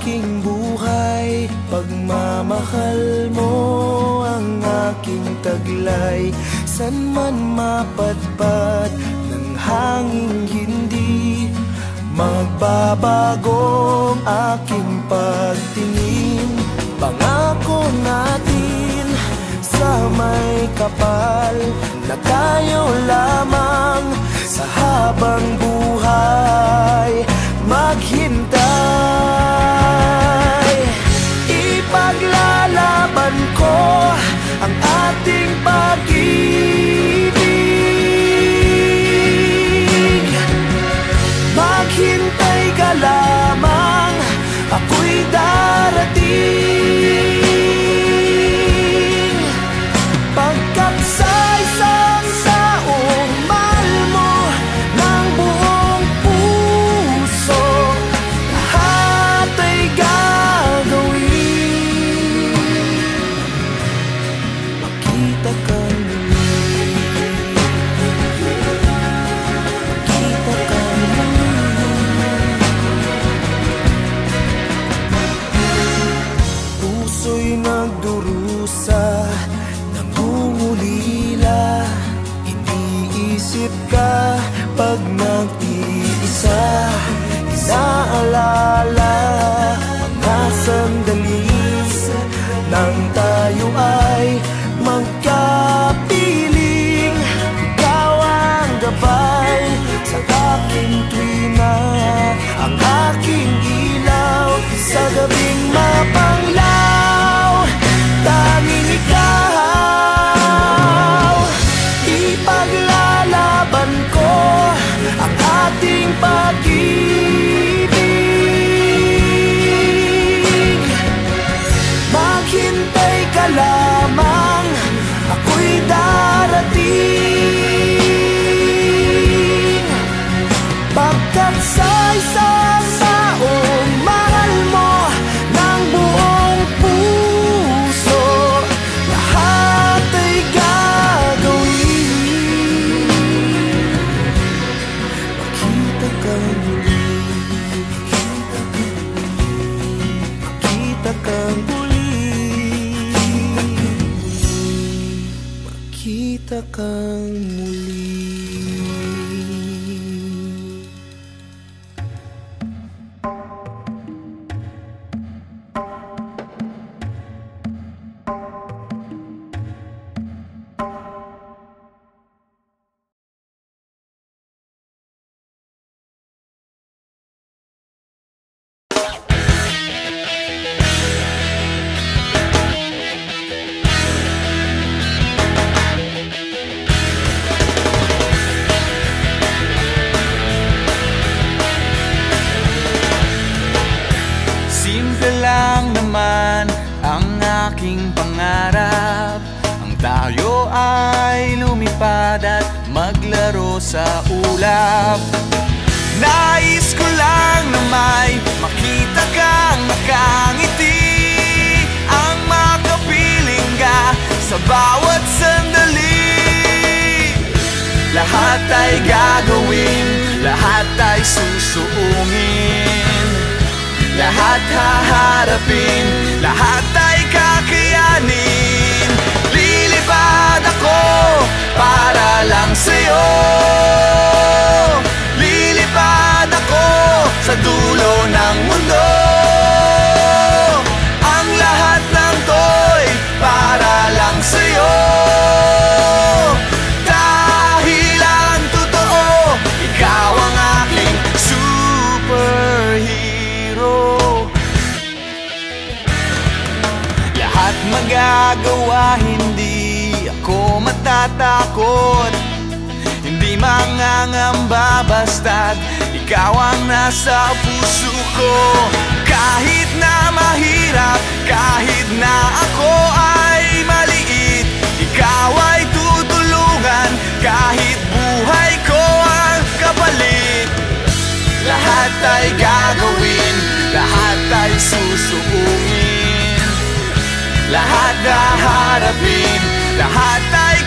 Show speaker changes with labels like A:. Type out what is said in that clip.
A: aking buhay. Pagmamahal mo ang aking taglay. San man mapadpad ng hangin, hindi magbabagong aking pagtingin. Pangako natin sa may kapal na tayo lamang sa habang buhay maghintay. Ipaglalaban ko ang ating pag-ibig. Maghintay ka lamang, ako'y darating. Pagkat sa isang taong mahal mo ng buong puso, lahat ay gagawin. Makita ka muli, makita ka muli. Puso'y nagdurusa, nangungulila. Iniisip ka pag nag-iisa. Inaalala mga sandali nang tayo ay magkapiling. Ikaw ang gabay sa aking tuwina, ang aking ilaw sa gabing mapanglaw. Tanging ikaw, ipaglalaban ko ang ating pag-ibig. Maghintay ka lamang, ako'y darating. Pagkat sa isang taong mahal mo ng buong puso, lahat ay gagawin. Makita ka muli, makita ka muli, makita ka muli.
B: Simple lang naman ang aking pangarap, ang tayo ay lumipad at maglaro sa ulap. Nais ko lang na may makita kang nakangiti, ang makapiling ka sa bawat sandali. Lahat ay gagawin, lahat ay susuungin, lahat haharapin, lahat ay kakayanin. Lilipad ako para lang sa'yo, lilipad ako sa dulo ng mundo. Ang lahat ng to'y para lang sa'yo, dahil ang totoo, ikaw ang aking superhero. Lahat magagawa, hindi ako matatakot, hindi mangangamba basta't ikaw ang nasa puso ko. Kahit na mahirap, kahit na ako ay maliit, ikaw ay tutulungan, kahit buhay ko ang kapalit. Lahat ay gagawin, lahat ay susuungin, lahat haharapin, lahat ay